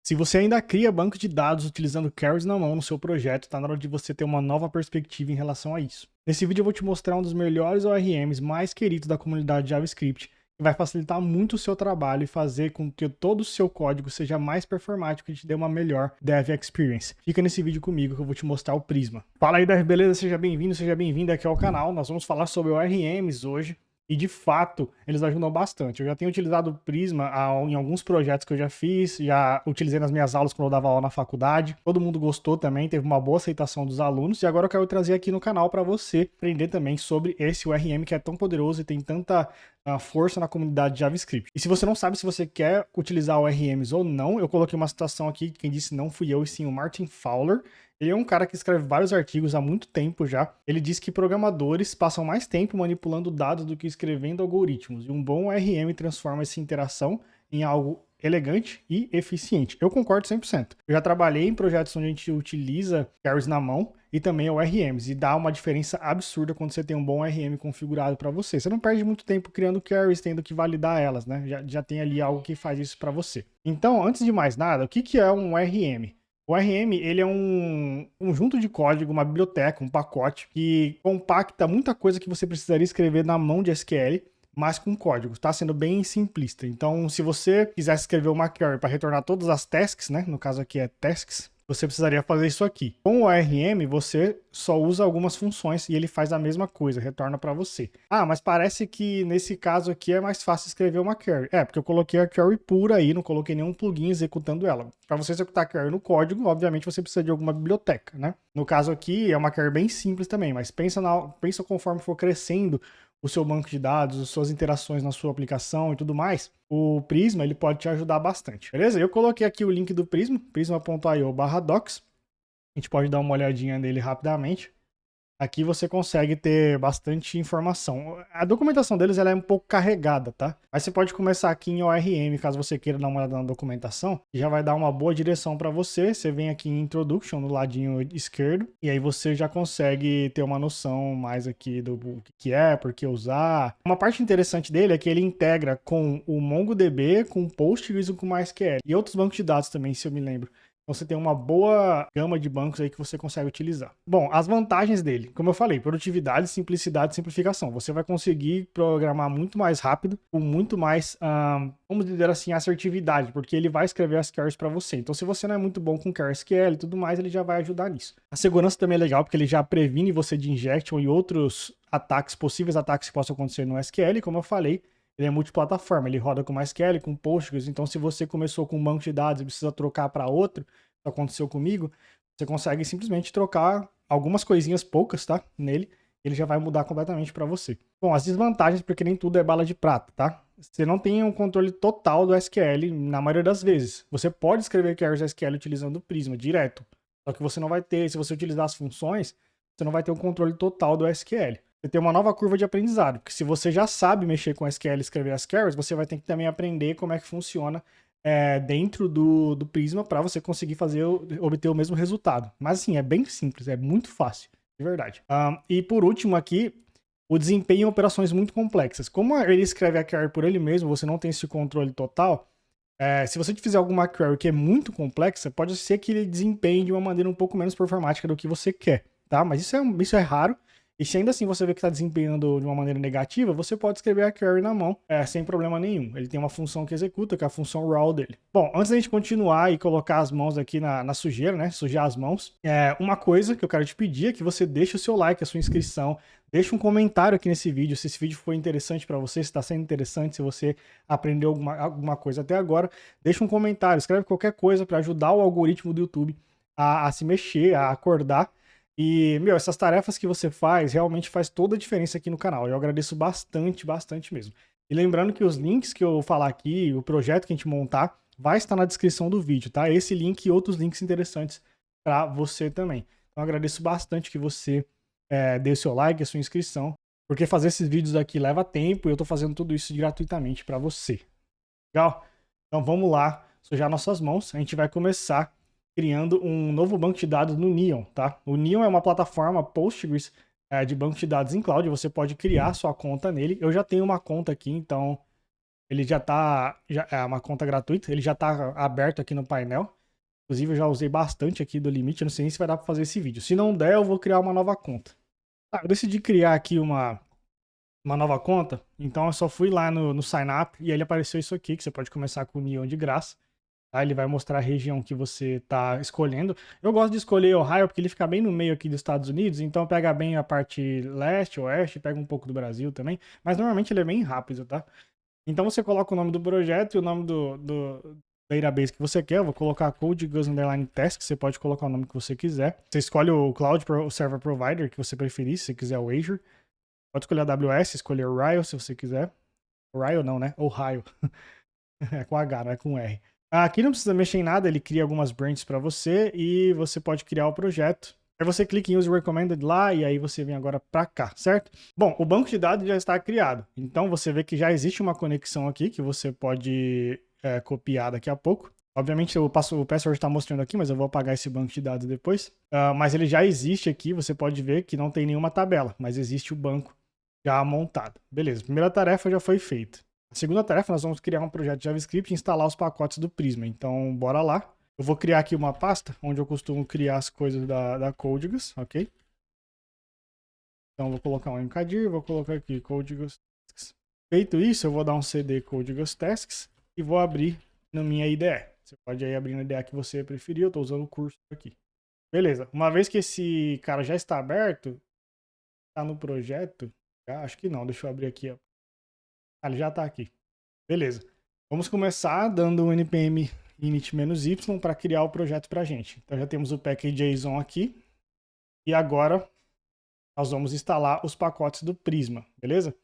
Se você ainda cria banco de dados utilizando Keras na mão no seu projeto, está na hora de você ter uma nova perspectiva em relação a isso. Nesse vídeo eu vou te mostrar um dos melhores ORMs mais queridos da comunidade JavaScript, que vai facilitar muito o seu trabalho e fazer com que todo o seu código seja mais performático e te dê uma melhor Dev Experience. Fica nesse vídeo comigo que eu vou te mostrar o Prisma. Fala aí, Dev, beleza? Seja bem-vindo, seja bem-vinda aqui ao canal. Nós vamos falar sobre ORMs hoje. E de fato, eles ajudam bastante. Eu já tenho utilizado o Prisma em alguns projetos que eu já fiz, já utilizei nas minhas aulas quando eu dava aula na faculdade. Todo mundo gostou também, teve uma boa aceitação dos alunos. E agora eu quero trazer aqui no canal para você aprender também sobre esse ORM que é tão poderoso e tem tanta força na comunidade JavaScript. E se você não sabe se você quer utilizar ORMs ou não, eu coloquei uma citação aqui, quem disse não fui eu, e sim o Martin Fowler. Ele é um cara que escreve vários artigos há muito tempo já. Ele diz que programadores passam mais tempo manipulando dados do que escrevendo algoritmos. E um bom ORM transforma essa interação em algo elegante e eficiente. Eu concordo 100%. Eu já trabalhei em projetos onde a gente utiliza Keras na mão e também ORMs. E dá uma diferença absurda quando você tem um bom ORM configurado para você. Você não perde muito tempo criando Keras, tendo que validar elas, né? Já tem ali algo que faz isso para você. Então, antes de mais nada, o que é um ORM? O ORM, ele é um conjunto de código, uma biblioteca, um pacote que compacta muita coisa que você precisaria escrever na mão de SQL, mas com código. Está sendo bem simplista. Então, se você quisesse escrever uma query para retornar todas as tasks, né? No caso aqui é tasks, você precisaria fazer isso aqui. Com o ORM, você só usa algumas funções e ele faz a mesma coisa, retorna para você. Ah, mas parece que nesse caso aqui é mais fácil escrever uma query. É, porque eu coloquei a query pura aí, não coloquei nenhum plugin executando ela. Para você executar a query no código, obviamente você precisa de alguma biblioteca, né? No caso aqui é uma query bem simples também, mas pensa conforme for crescendo o seu banco de dados, as suas interações na sua aplicação e tudo mais, o Prisma ele pode te ajudar bastante, beleza? Eu coloquei aqui o link do Prisma, prisma.io/docs. A gente pode dar uma olhadinha nele rapidamente. Aqui você consegue ter bastante informação. A documentação deles ela é um pouco carregada, tá? Mas você pode começar aqui em ORM, caso você queira dar uma olhada na documentação, que já vai dar uma boa direção para você. Você vem aqui em Introduction, no ladinho esquerdo, e aí você já consegue ter uma noção mais aqui do que é, por que usar. Uma parte interessante dele é que ele integra com o MongoDB, com Postgres e com MySQL. E outros bancos de dados também, se eu me lembro. Então você tem uma boa gama de bancos aí que você consegue utilizar. Bom, as vantagens dele, como eu falei, produtividade, simplicidade e simplificação. Você vai conseguir programar muito mais rápido, com muito mais, vamos dizer assim, assertividade, porque ele vai escrever as queries para você. Então se você não é muito bom com query SQL e tudo mais, ele já vai ajudar nisso. A segurança também é legal, porque ele já previne você de injection e outros ataques, possíveis ataques que possam acontecer no SQL, como eu falei. Ele é multiplataforma, ele roda com MySQL, com Postgres, então se você começou com um banco de dados e precisa trocar para outro, isso aconteceu comigo, você consegue simplesmente trocar algumas coisinhas poucas, tá? Nele, ele já vai mudar completamente para você. Bom, as desvantagens, porque nem tudo é bala de prata, tá? Você não tem um controle total do SQL na maioria das vezes. Você pode escrever queries SQL utilizando o Prisma direto, só que você não vai ter, se você utilizar as funções, você não vai ter um controle total do SQL. Você tem uma nova curva de aprendizado, porque se você já sabe mexer com SQL e escrever as queries, você vai ter que também aprender como é que funciona dentro do Prisma para você conseguir obter o mesmo resultado. Mas assim, é bem simples, é muito fácil, de verdade. E por último aqui, o desempenho em operações muito complexas. Como ele escreve a query por ele mesmo, você não tem esse controle total, se você fizer alguma query que é muito complexa, pode ser que ele desempenhe de uma maneira um pouco menos performática do que você quer, tá? Mas isso é raro. E se ainda assim você vê que está desempenhando de uma maneira negativa, você pode escrever a query na mão, sem problema nenhum. Ele tem uma função que executa, que é a função raw dele. Bom, antes da gente continuar e colocar as mãos aqui na sujeira, né? Sujar as mãos, uma coisa que eu quero te pedir é que você deixe o seu like, a sua inscrição, deixe um comentário aqui nesse vídeo, se esse vídeo foi interessante para você, se está sendo interessante, se você aprendeu alguma coisa até agora, deixa um comentário, escreve qualquer coisa para ajudar o algoritmo do YouTube a se mexer, a acordar. E, essas tarefas que você faz realmente faz toda a diferença aqui no canal. Eu agradeço bastante, bastante mesmo. E lembrando que os links que eu falar aqui, o projeto que a gente montar, vai estar na descrição do vídeo, tá? Esse link e outros links interessantes para você também. Então, eu agradeço bastante que você dê o seu like, a sua inscrição, porque fazer esses vídeos aqui leva tempo e eu tô fazendo tudo isso gratuitamente para você. Legal? Então, vamos lá, sujar nossas mãos. A gente vai começar criando um novo banco de dados no Neon, tá? O Neon é uma plataforma Postgres de banco de dados em cloud, você pode criar sua conta nele. Eu já tenho uma conta aqui, então Ele já tá, já é uma conta gratuita, ele já tá aberto aqui no painel. Inclusive eu já usei bastante aqui do limite, eu não sei nem se vai dar pra fazer esse vídeo. Se não der, eu vou criar uma nova conta. Tá, eu decidi criar aqui uma nova conta, então eu só fui lá no sign up e aí ele apareceu isso aqui, que você pode começar com o Neon de graça. Tá? Ele vai mostrar a região que você tá escolhendo. Eu gosto de escolher Ohio porque ele fica bem no meio aqui dos Estados Unidos, então pega bem a parte leste, oeste, pega um pouco do Brasil também, mas normalmente ele é bem rápido, tá? Então você coloca o nome do projeto e o nome do database que você quer. Eu vou colocar Code Gus Underline Task, você pode colocar o nome que você quiser. Você escolhe o o Server Provider que você preferir, se você quiser o Azure. Pode escolher a AWS, escolher o Ohio se você quiser. Ohio não, né? Ohio. É com H, não é com R. Aqui não precisa mexer em nada, ele cria algumas branches para você e você pode criar o projeto. Aí você clica em Use Recommended lá e aí você vem agora para cá, certo? Bom, o banco de dados já está criado. Então você vê que já existe uma conexão aqui que você pode copiar daqui a pouco. Obviamente o password está mostrando aqui, mas eu vou apagar esse banco de dados depois. Mas ele já existe aqui, você pode ver que não tem nenhuma tabela, mas existe o banco já montado. Beleza, a primeira tarefa já foi feita. A segunda tarefa, nós vamos criar um projeto de JavaScript e instalar os pacotes do Prisma. Então, bora lá. Eu vou criar aqui uma pasta onde eu costumo criar as coisas da Codegus, ok? Então, vou colocar um mkdir, vou colocar aqui Codegus Tasks. Feito isso, eu vou dar um cd Codegus Tasks e vou abrir na minha IDE. Você pode aí abrir na IDE que você preferir, eu estou usando o curso aqui. Beleza, uma vez que esse cara já está aberto, está no projeto, acho que não, deixa eu abrir aqui. Ele já está aqui. Beleza. Vamos começar dando um npm init-y para criar o projeto para a gente. Então já temos o package.json aqui. E agora nós vamos instalar os pacotes do Prisma, beleza?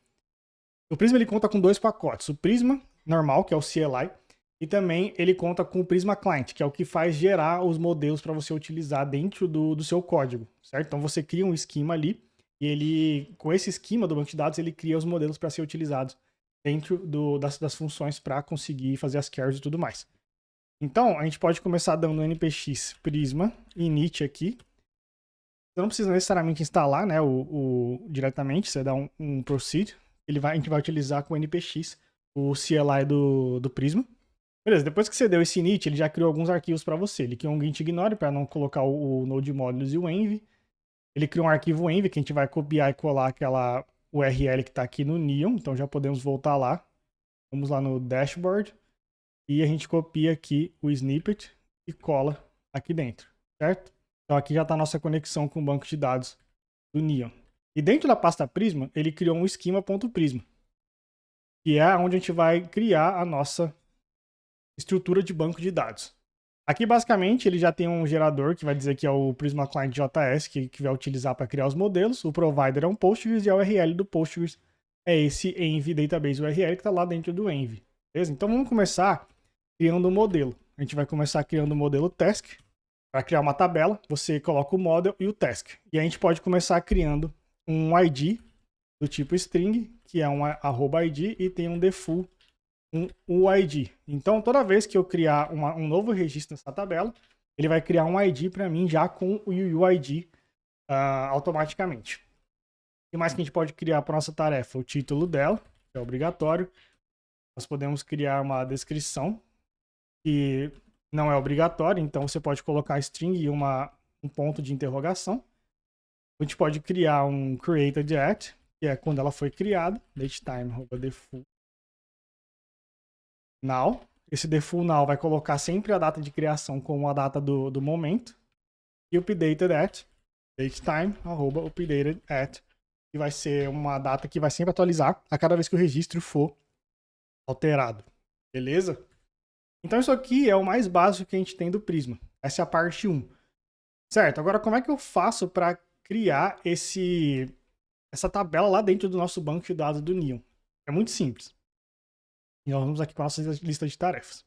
O Prisma ele conta com dois pacotes. O Prisma normal, que é o CLI, e também ele conta com o Prisma Client, que é o que faz gerar os modelos para você utilizar dentro do seu código, certo? Então você cria um esquema ali e ele, com esse esquema do banco de dados, ele cria os modelos para ser utilizados dentro das funções para conseguir fazer as carries e tudo mais. Então, a gente pode começar dando npx prisma init aqui. Você não precisa necessariamente instalar, né, diretamente, você dá um proceed. A gente vai utilizar com o npx o CLI do Prisma. Beleza, depois que você deu esse init, ele já criou alguns arquivos para você. Ele criou um git ignore para não colocar o node modules e o env. Ele criou um arquivo env que a gente vai copiar e colar aquela URL que está aqui no Neon. Então já podemos voltar lá. Vamos lá no dashboard. E a gente copia aqui o snippet e cola aqui dentro, certo? Então aqui já está a nossa conexão com o banco de dados do Neon. E dentro da pasta Prisma, ele criou um schema.prisma, que é onde a gente vai criar a nossa estrutura de banco de dados. Aqui, basicamente, ele já tem um gerador que vai dizer que é o Prisma Client JS, que vai utilizar para criar os modelos. O provider é um Postgres e a URL do Postgres é esse env database URL que está lá dentro do env. Beleza? Então vamos começar criando um modelo. A gente vai começar criando o modelo task. Para criar uma tabela, você coloca o model e o task. E a gente pode começar criando um ID do tipo string, que é um @id, e tem um default, um UID. Então, toda vez que eu criar um novo registro nessa tabela, ele vai criar um ID para mim já com o UID automaticamente. O que mais que a gente pode criar para nossa tarefa? O título dela, que é obrigatório. Nós podemos criar uma descrição, que não é obrigatório, então você pode colocar string e um ponto de interrogação. A gente pode criar um created at, que é quando ela foi criada, datetime@default now. Esse default now vai colocar sempre a data de criação como a data do momento. E updated at, datetime@updated at, que vai ser uma data que vai sempre atualizar a cada vez que o registro for alterado. Beleza? Então isso aqui é o mais básico que a gente tem do Prisma. Essa é a parte 1. Certo, agora como é que eu faço para criar essa tabela lá dentro do nosso banco de dados do Neon? É muito simples. E nós vamos aqui para a nossa lista de tarefas.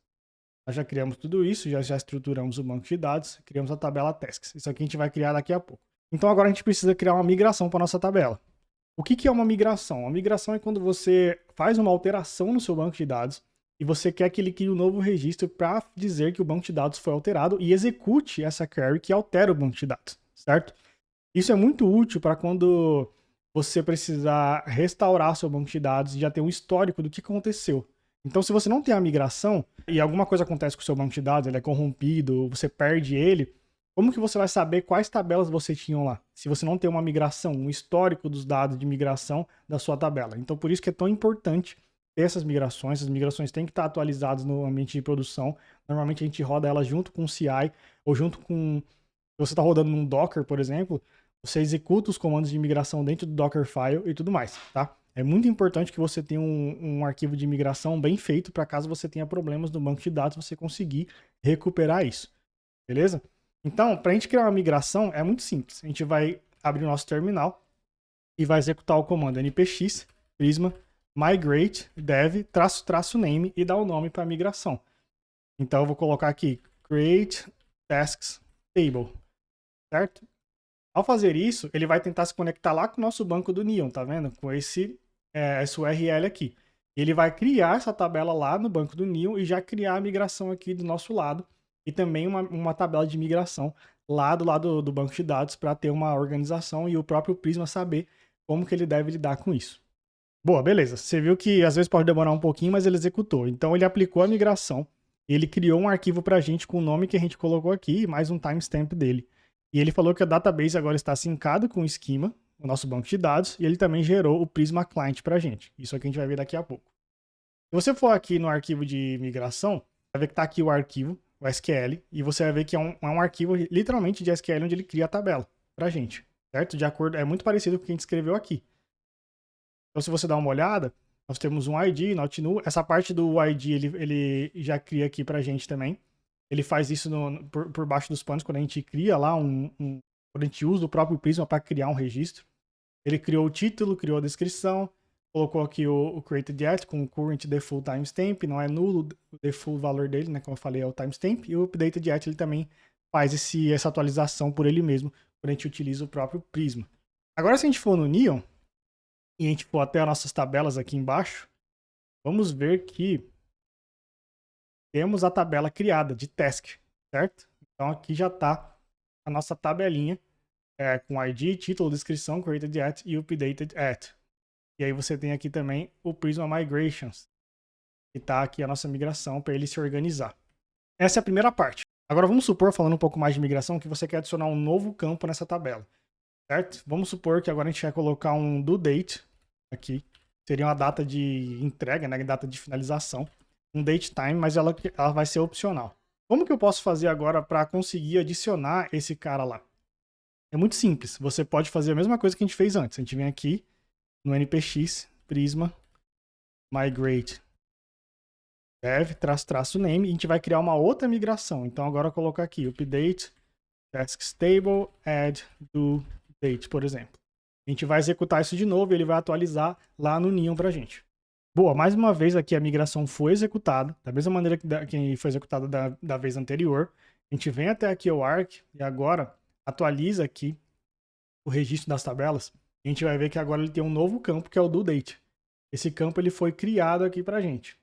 Nós já criamos tudo isso, já estruturamos o banco de dados, criamos a tabela tasks. Isso aqui a gente vai criar daqui a pouco. Então agora a gente precisa criar uma migração para a nossa tabela. O que é uma migração? Uma migração é quando você faz uma alteração no seu banco de dados e você quer que ele crie um novo registro para dizer que o banco de dados foi alterado e execute essa query que altera o banco de dados, certo? Isso é muito útil para quando você precisar restaurar seu banco de dados e já ter um histórico do que aconteceu. Então, se você não tem a migração e alguma coisa acontece com o seu banco de dados, ele é corrompido, você perde ele, como que você vai saber quais tabelas você tinha lá? Se você não tem uma migração, um histórico dos dados de migração da sua tabela. Então, por isso que é tão importante ter essas migrações têm que estar atualizadas no ambiente de produção. Normalmente a gente roda elas junto com o CI ou junto com... Se você está rodando num Docker, por exemplo, você executa os comandos de migração dentro do Dockerfile e tudo mais, tá? É muito importante que você tenha um arquivo de migração bem feito para caso você tenha problemas no banco de dados, você conseguir recuperar isso, beleza? Então, para a gente criar uma migração, é muito simples. A gente vai abrir o nosso terminal e vai executar o comando npx prisma migrate dev --name e dar o nome para a migração. Então, eu vou colocar aqui create tasks table, certo? Ao fazer isso, ele vai tentar se conectar lá com o nosso banco do Neon, tá vendo? Com esse URL aqui. Ele vai criar essa tabela lá no banco do Neon e já criar a migração aqui do nosso lado. E também uma tabela de migração lá do lado do banco de dados para ter uma organização e o próprio Prisma saber como que ele deve lidar com isso. Boa, beleza. Você viu que às vezes pode demorar um pouquinho, mas ele executou. Então ele aplicou a migração. Ele criou um arquivo para a gente com o nome que a gente colocou aqui e mais um timestamp dele. E ele falou que a database agora está sincado com o esquema, o nosso banco de dados, e ele também gerou o Prisma Client para a gente. Isso aqui a gente vai ver daqui a pouco. Se você for aqui no arquivo de migração, vai ver que está aqui o arquivo, o SQL, e você vai ver que é um arquivo literalmente de SQL onde ele cria a tabela para a gente, certo? De acordo, é muito parecido com o que a gente escreveu aqui. Então, se você dá uma olhada, nós temos um ID, not new. Essa parte do ID ele já cria aqui pra gente também. Ele faz isso por baixo dos panos quando a gente cria lá quando a gente usa o próprio Prisma para criar um registro. Ele criou o título, criou a descrição, colocou aqui o created yet com o current default timestamp, não é nulo o default valor dele, né? Como eu falei, é o timestamp. E o updated yet ele também faz essa atualização por ele mesmo, quando a gente utiliza o próprio Prisma. Agora, se a gente for no Neon, e a gente for até as nossas tabelas aqui embaixo, vamos ver que temos a tabela criada de task, certo? Então aqui já está a nossa tabelinha com ID, título, descrição, created at e updated at. E aí você tem aqui também o Prisma Migrations, que está aqui a nossa migração para ele se organizar. Essa é a primeira parte. Agora vamos supor, falando um pouco mais de migração, que você quer adicionar um novo campo nessa tabela, certo? Vamos supor que agora a gente vai colocar um due date aqui. Seria uma data de entrega, né? Data de finalização. Um date time, mas ela vai ser opcional. Como que eu posso fazer agora para conseguir adicionar esse cara lá? É muito simples. Você pode fazer a mesma coisa que a gente fez antes. A gente vem aqui no npx prisma migrate dev --name e a gente vai criar uma outra migração. Então agora eu coloco aqui update tasks table add due date, por exemplo. A gente vai executar isso de novo e ele vai atualizar lá no Neon pra gente. Boa, mais uma vez aqui a migração foi executada, da mesma maneira que foi executada da vez anterior. A gente vem até aqui o ARC e agora atualiza aqui o registro das tabelas. A gente vai ver que agora ele tem um novo campo que é o due date. Esse campo ele foi criado aqui pra gente.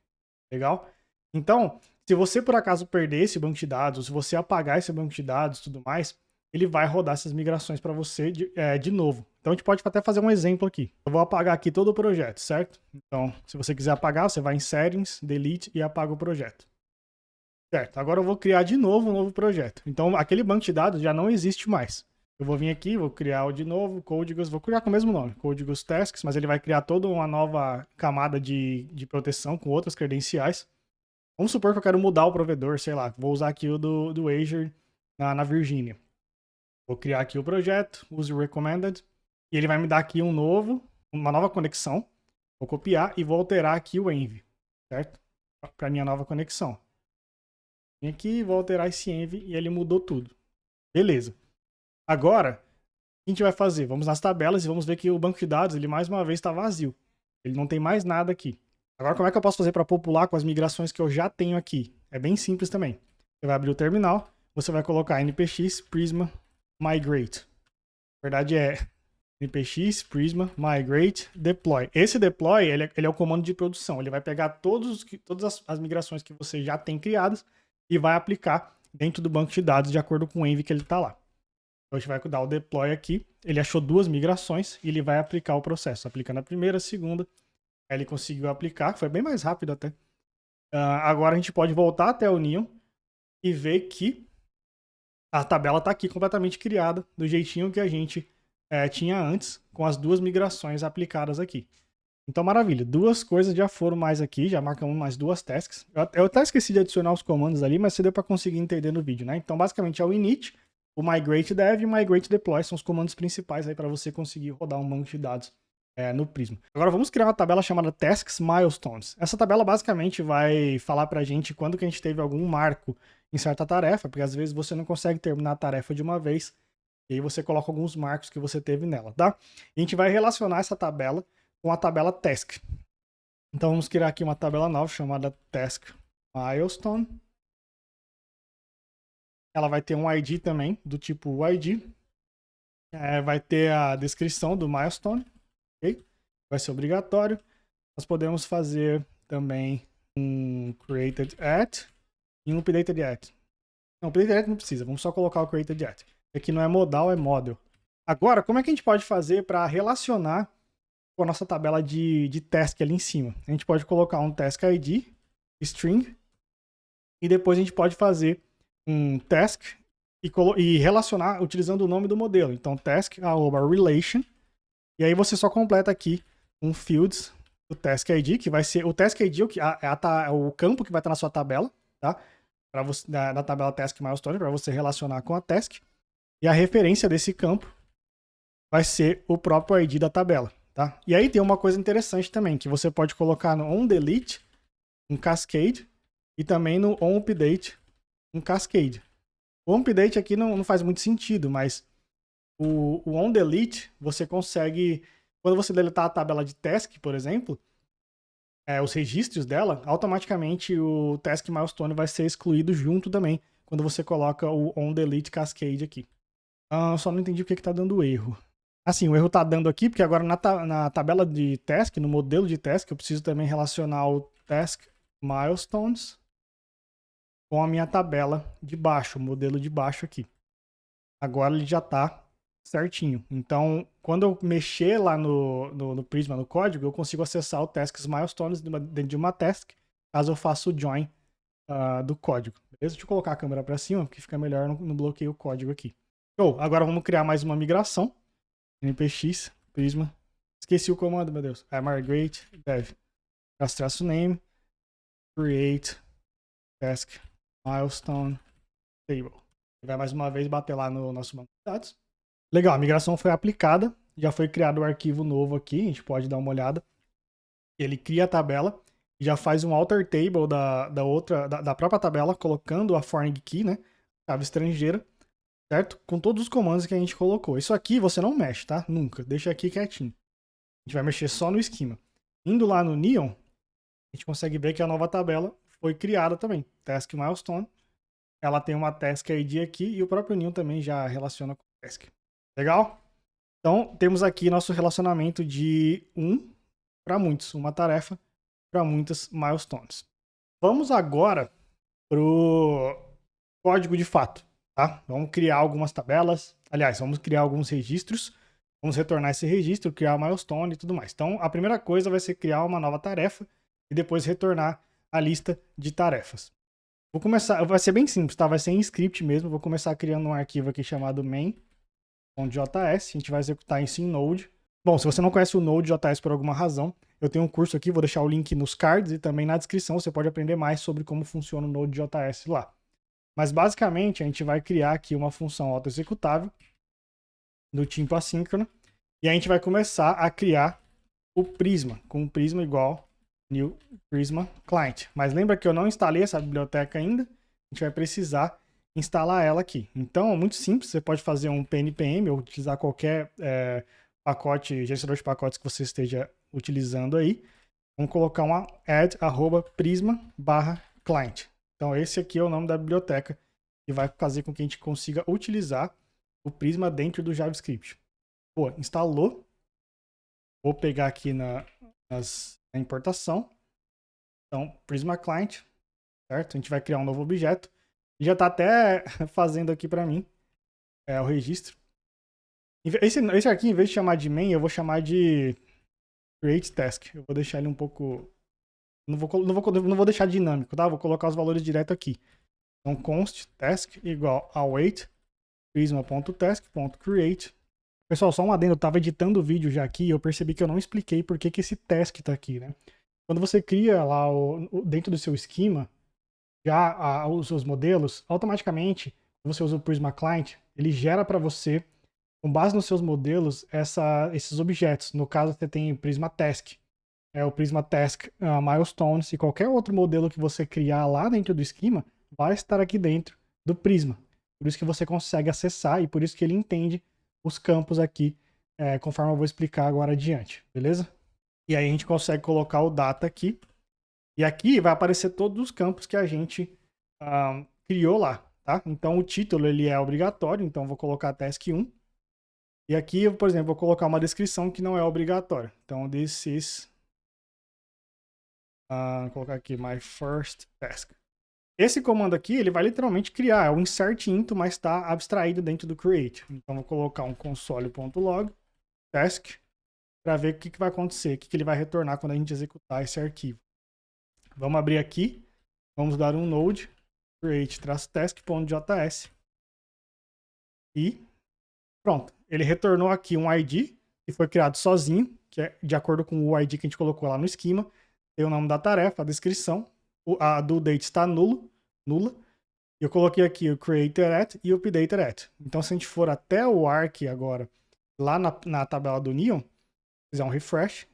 Legal? Então, se você por acaso perder esse banco de dados, ou se você apagar esse banco de dados e tudo mais, ele vai rodar essas migrações para você de novo. Então a gente pode até fazer um exemplo aqui. Eu vou apagar aqui todo o projeto, certo? Então, se você quiser apagar, você vai em Settings, Delete e apaga o projeto. Certo, agora eu vou criar de novo um novo projeto. Então aquele banco de dados já não existe mais. Eu vou vir aqui, vou criar o de novo, Códigos, vou criar com o mesmo nome, Códigos Tasks, mas ele vai criar toda uma nova camada de proteção com outras credenciais. Vamos supor que eu quero mudar o provedor, sei lá, vou usar aqui o do Azure na Virgínia. Vou criar aqui o projeto, use recommended, e ele vai me dar aqui uma nova conexão. Vou copiar e vou alterar aqui o env, certo? Para minha nova conexão. Vem aqui, vou alterar esse env e ele mudou tudo. Beleza. Agora, o que a gente vai fazer? Vamos nas tabelas e vamos ver que o banco de dados, ele mais uma vez está vazio. Ele não tem mais nada aqui. Agora, como é que eu posso fazer para popular com as migrações que eu já tenho aqui? É bem simples também. Você vai abrir o terminal, você vai colocar npx prisma migrate. Na verdade é npx prisma migrate deploy. Esse deploy ele é o comando de produção. Ele vai pegar todas as migrações que você já tem criadas e vai aplicar dentro do banco de dados de acordo com o env que ele está lá. Então a gente vai dar o deploy aqui. Ele achou duas migrações e ele vai aplicar o processo. Aplicando a primeira, a segunda. Aí ele conseguiu aplicar, foi bem mais rápido até. Agora a gente pode voltar até o Neon e ver que a tabela está aqui completamente criada do jeitinho que a gente tinha antes, com as duas migrações aplicadas aqui. Então, maravilha. Duas coisas já foram mais aqui, já marcamos mais duas tasks. Eu até esqueci de adicionar os comandos ali, mas você deu para conseguir entender no vídeo, né? Então, basicamente é o init, o migrate dev e o migrate deploy são os comandos principais aí para você conseguir rodar um banco de dados no Prisma. Agora vamos criar uma tabela chamada Tasks Milestones. Essa tabela basicamente vai falar para a gente quando que a gente teve algum marco em certa tarefa, porque às vezes você não consegue terminar a tarefa de uma vez, e aí você coloca alguns marcos que você teve nela, tá? E a gente vai relacionar essa tabela com a tabela Task. Então vamos criar aqui uma tabela nova chamada Task Milestone. Ela vai ter um ID também, do tipo ID. Vai ter a descrição do milestone, ok? Vai ser obrigatório. Nós podemos fazer também um created at e um updated at. Não, updated at não precisa, vamos só colocar o created at. Aqui não é modal, é model. Agora, como é que a gente pode fazer para relacionar com a nossa tabela de task ali em cima? A gente pode colocar um task ID, string, e depois a gente pode fazer um task e relacionar utilizando o nome do modelo. Então, task@relation, e aí você só completa aqui um fields do task ID, que vai ser o task ID é o campo que vai estar na sua tabela, tá? Para você na tabela task milestone, para você relacionar com a task. E a referência desse campo vai ser o próprio ID da tabela, tá? E aí tem uma coisa interessante também, que você pode colocar no onDelete um cascade e também no onUpdate um cascade. O onUpdate aqui não faz muito sentido, mas o onDelete você consegue, quando você deletar a tabela de task, por exemplo, os registros dela, automaticamente o task milestone vai ser excluído junto também, quando você coloca o onDelete cascade aqui. Só não entendi porque que tá dando erro. Assim, o erro tá dando aqui, porque agora na tabela de task, no modelo de task, eu preciso também relacionar o task milestones com a minha tabela de baixo, o modelo de baixo aqui. Agora ele já tá certinho. Então, quando eu mexer lá no Prisma, no código, eu consigo acessar o tasks milestones dentro de uma task, caso eu faça o join do código. Beleza? Deixa eu colocar a câmera para cima, porque fica melhor, não bloqueio o código aqui. Show! Agora vamos criar mais uma migração. npx, Prisma. Esqueci o comando, meu Deus. Migrate, dev. _name, create, task, milestone, table. Vai mais uma vez bater lá no nosso banco de dados. Legal, a migração foi aplicada. Já foi criado um arquivo novo aqui. A gente pode dar uma olhada. Ele cria a tabela. Já faz um alter table da própria tabela, colocando a foreign key, né? Chave estrangeira. Certo? Com todos os comandos que a gente colocou. Isso aqui você não mexe, tá? Nunca. Deixa aqui quietinho. A gente vai mexer só no esquema. Indo lá no Neon, a gente consegue ver que a nova tabela foi criada também. Task Milestone. Ela tem uma Task ID aqui e o próprio Neon também já relaciona com o Task. Legal? Então, temos aqui nosso relacionamento de para muitos. Uma tarefa para muitas milestones. Vamos agora pro código de fato. Tá? Vamos criar algumas tabelas. Aliás, vamos criar alguns registros. Vamos retornar esse registro, criar uma milestone e tudo mais. Então, a primeira coisa vai ser criar uma nova tarefa e depois retornar a lista de tarefas. Vou começar, vai ser bem simples, tá? Vai ser em script mesmo. Vou começar criando um arquivo aqui chamado main.js. A gente vai executar isso em Node. Bom, se você não conhece o Node.js por alguma razão, eu tenho um curso aqui, vou deixar o link nos cards e também na descrição. Você pode aprender mais sobre como funciona o Node.js lá. Mas basicamente a gente vai criar aqui uma função autoexecutável do tipo assíncrono e a gente vai começar a criar o Prisma, com o Prisma igual new Prisma client. Mas lembra que eu não instalei essa biblioteca ainda? A gente vai precisar instalar ela aqui. Então é muito simples, você pode fazer um pnpm ou utilizar qualquer pacote, gerenciador de pacotes que você esteja utilizando aí. Vamos colocar uma add@prisma/client. Então esse aqui é o nome da biblioteca que vai fazer com que a gente consiga utilizar o Prisma dentro do JavaScript. Pô, instalou. Vou pegar aqui na importação. Então, Prisma Client, certo? A gente vai criar um novo objeto. Ele já está até fazendo aqui para mim o registro. Esse aqui, em vez de chamar de main, eu vou chamar de create task. Eu vou deixar ele um pouco Não vou deixar dinâmico, tá? Vou colocar os valores direto aqui. Então, const task igual await prisma.task.create. Pessoal, só um adendo, eu estava editando o vídeo já aqui e eu percebi que eu não expliquei por que esse task está aqui, né? Quando você cria lá dentro do seu esquema, já os seus modelos, automaticamente, quando você usa o Prisma Client, ele gera para você, com base nos seus modelos, esses objetos. No caso, você tem o Prisma Task, o Prisma Task Milestones, e qualquer outro modelo que você criar lá dentro do esquema vai estar aqui dentro do Prisma. Por isso que você consegue acessar e por isso que ele entende os campos aqui, conforme eu vou explicar agora adiante, beleza? E aí a gente consegue colocar o data aqui. E aqui vai aparecer todos os campos que a gente criou lá, tá? Então o título ele é obrigatório, então vou colocar task 1. E aqui, por exemplo, vou colocar uma descrição que não é obrigatória. Então this is, vou colocar aqui my first task. Esse comando aqui, ele vai literalmente criar, é o insert into, mas está abstraído dentro do create. Então vou colocar um console.log task para ver o que vai acontecer, o que ele vai retornar quando a gente executar esse arquivo. Vamos abrir aqui, vamos dar um node create-task.js e pronto. Ele retornou aqui um ID que foi criado sozinho, que é de acordo com o ID que a gente colocou lá no esquema. Tem o nome da tarefa, a descrição, a due date está nula. Eu coloquei aqui o created at e o updated at. Então se a gente for até o arc agora, lá na tabela do Neon, fizer um refresh,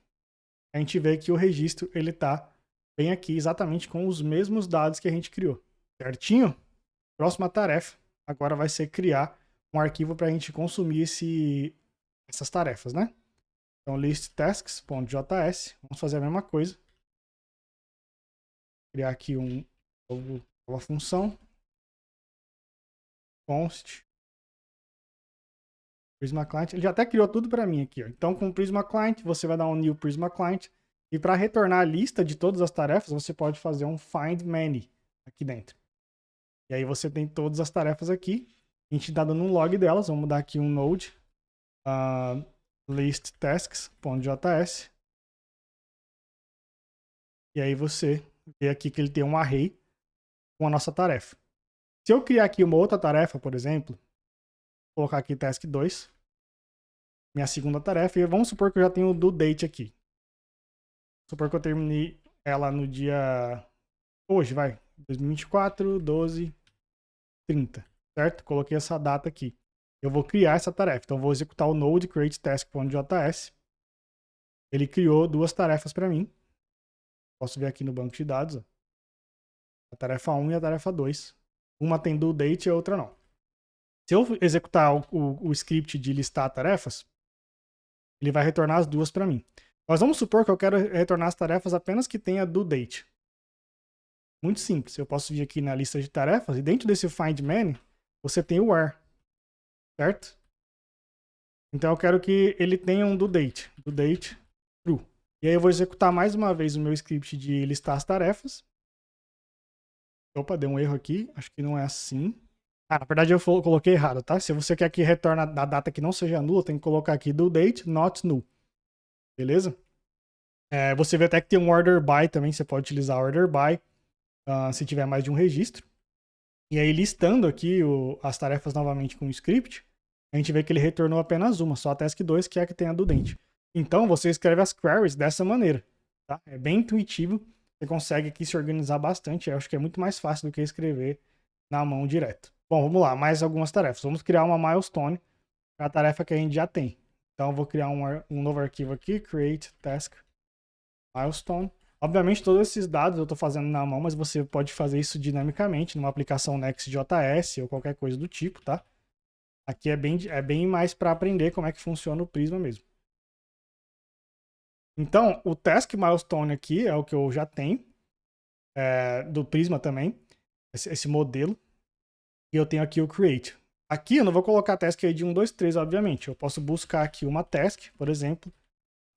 a gente vê que o registro ele está bem aqui, exatamente com os mesmos dados que a gente criou. Certinho? Próxima tarefa agora vai ser criar um arquivo para a gente consumir essas tarefas, né? Então, listtasks.js, vamos fazer a mesma coisa. Criar aqui uma nova função. Const Prisma Client. Ele já até criou tudo para mim aqui, ó. Então, com o Prisma Client, você vai dar um new Prisma Client. E para retornar a lista de todas as tarefas, você pode fazer um find many aqui dentro. E aí você tem todas as tarefas aqui. A gente está dando um log delas. Vamos dar aqui um node listtasks.js. E aí você vê aqui que ele tem um array com a nossa tarefa. Se eu criar aqui uma outra tarefa, por exemplo, vou colocar aqui task 2, minha segunda tarefa, e vamos supor que eu já tenho o due date aqui. Vamos supor que eu terminei ela no dia... Hoje, vai. 2024, 12, 30, certo? Coloquei essa data aqui. Eu vou criar essa tarefa. Então, eu vou executar o node createTask.js. Ele criou duas tarefas para mim. Posso ver aqui no banco de dados. Ó. A tarefa 1 e a tarefa 2. Uma tem due date e a outra não. Se eu executar o script de listar tarefas, ele vai retornar as duas para mim. Mas vamos supor que eu quero retornar as tarefas apenas que tenha due date. Muito simples. Eu posso vir aqui na lista de tarefas e dentro desse find many, você tem o where. Certo? Então eu quero que ele tenha um due date true. E aí eu vou executar mais uma vez o meu script de listar as tarefas. Opa, deu um erro aqui. Acho que não é assim. Na verdade eu coloquei errado, tá? Se você quer que retorne a data que não seja nula, tem que colocar aqui due date not null. Beleza? Você vê até que tem um order by também. Você pode utilizar order by se tiver mais de um registro. E aí listando aqui as tarefas novamente com o script, a gente vê que ele retornou apenas uma, só a task 2, que é a que tem a do dente. Então, você escreve as queries dessa maneira, tá? É bem intuitivo, você consegue aqui se organizar bastante, eu acho que é muito mais fácil do que escrever na mão direto. Bom, vamos lá, mais algumas tarefas. Vamos criar uma milestone para a tarefa que a gente já tem. Então, eu vou criar um novo arquivo aqui, create task milestone. Obviamente, todos esses dados eu estou fazendo na mão, mas você pode fazer isso dinamicamente numa aplicação Next.js ou qualquer coisa do tipo, tá? Aqui é bem mais para aprender como é que funciona o Prisma mesmo. Então, o task milestone aqui é o que eu já tenho, do Prisma também, esse modelo. E eu tenho aqui o create. Aqui eu não vou colocar task ID 1, 2, 3, obviamente. Eu posso buscar aqui uma task, por exemplo,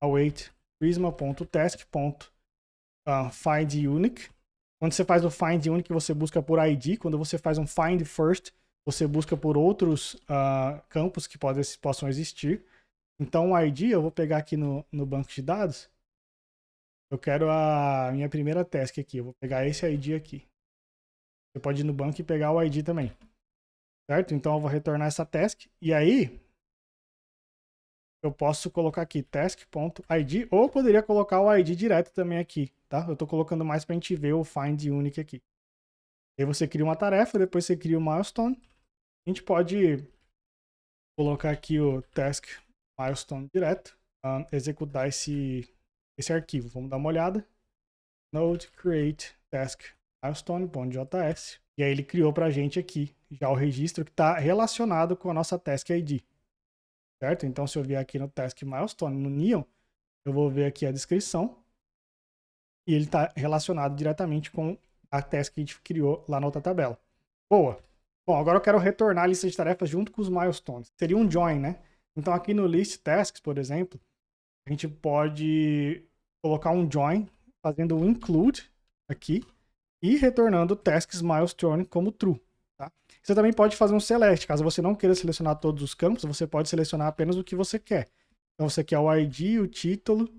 await prisma.task.findUnique. Quando você faz o find unique, você busca por ID. Quando você faz um find first, você busca por outros campos que possam existir. Então o ID eu vou pegar aqui no banco de dados Eu quero a minha primeira task aqui. Eu vou pegar esse ID aqui. Você pode ir no banco e pegar o ID também. Certo? Então eu vou retornar essa task. E aí, eu posso colocar aqui task.id, ou eu poderia colocar o ID direto também aqui, tá? Eu tô colocando mais pra gente ver o find unique aqui. Aí você cria uma tarefa, depois você cria o milestone. A gente pode colocar aqui o task milestone direto, executar esse arquivo. Vamos dar uma olhada. Node create task milestone.js. E aí ele criou pra gente aqui já o registro que está relacionado com a nossa task ID. Certo? Então se eu vier aqui no task milestone, no Neon, eu vou ver aqui a descrição. E ele está relacionado diretamente com a task que a gente criou lá na outra tabela. Boa! Bom, agora eu quero retornar a lista de tarefas junto com os milestones. Seria um join, né? Então aqui no list tasks, por exemplo, a gente pode colocar um join fazendo um include aqui e retornando tasks milestone como true. Tá? Você também pode fazer um select. Caso você não queira selecionar todos os campos, você pode selecionar apenas o que você quer. Então você quer o ID, o título,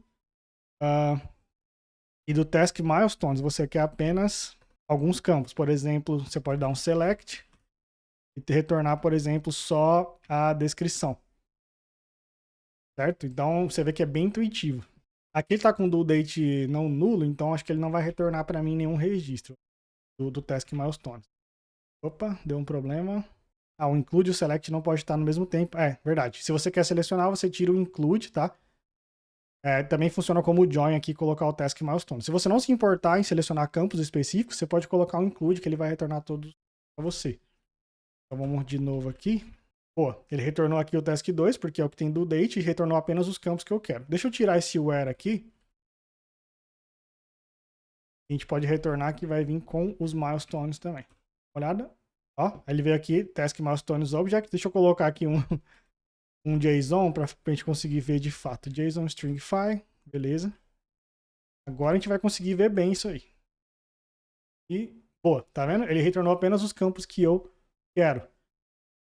e do task milestones você quer apenas alguns campos. Por exemplo, você pode dar um select e retornar, por exemplo, só a descrição. Certo? Então você vê que é bem intuitivo. Aqui ele está com o due date não nulo, então acho que ele não vai retornar para mim nenhum registro do task milestones. Opa, deu um problema. O include e o select não pode estar no mesmo tempo. É, verdade. Se você quer selecionar, você tira o include, tá? Também funciona como join aqui, colocar o task milestone. Se você não se importar em selecionar campos específicos, você pode colocar um include que ele vai retornar todos para você. Então vamos de novo aqui. Pô, ele retornou aqui o task 2, porque é o que tem do date, e retornou apenas os campos que eu quero. Deixa eu tirar esse where aqui. A gente pode retornar que vai vir com os milestones também. Olhada. Ó, ele veio aqui, task milestones object. Deixa eu colocar aqui um JSON para a gente conseguir ver de fato. JSON stringify, beleza. Agora a gente vai conseguir ver bem isso aí. E, pô, tá vendo? Ele retornou apenas os campos que eu quero.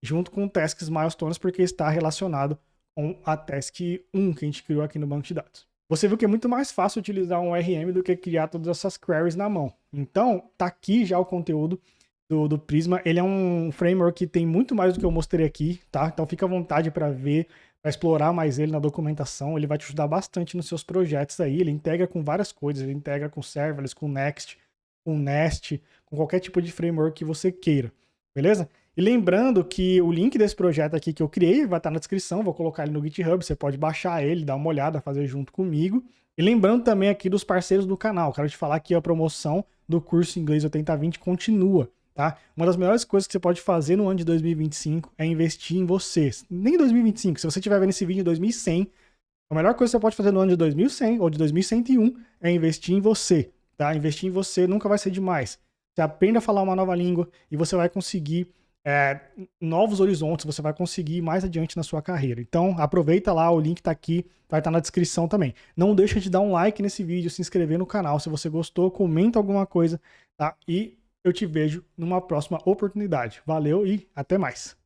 Junto com tasks milestones, porque está relacionado com a task 1 que a gente criou aqui no banco de dados. Você viu que é muito mais fácil utilizar um ORM do que criar todas essas queries na mão. Então, tá aqui já o conteúdo do Prisma. Ele é um framework que tem muito mais do que eu mostrei aqui, tá? Então fica à vontade para ver, para explorar mais ele na documentação. Ele vai te ajudar bastante nos seus projetos aí. Ele integra com várias coisas. Ele integra com serverless, com Next, com Nest, com qualquer tipo de framework que você queira. Beleza? E lembrando que o link desse projeto aqui que eu criei vai estar na descrição, vou colocar ele no GitHub, você pode baixar ele, dar uma olhada, fazer junto comigo. E lembrando também aqui dos parceiros do canal, quero te falar que a promoção do curso Inglês 80/20 continua, tá? Uma das melhores coisas que você pode fazer no ano de 2025 é investir em você. Nem 2025, se você estiver vendo esse vídeo em 2100, a melhor coisa que você pode fazer no ano de 2100 ou de 2101 é investir em você, tá? Investir em você nunca vai ser demais. Você aprende a falar uma nova língua e você vai conseguir novos horizontes, você vai conseguir ir mais adiante na sua carreira. Então, aproveita lá, o link tá aqui, vai estar na descrição também. Não deixa de dar um like nesse vídeo, se inscrever no canal se você gostou, comenta alguma coisa, tá? E eu te vejo numa próxima oportunidade. Valeu e até mais!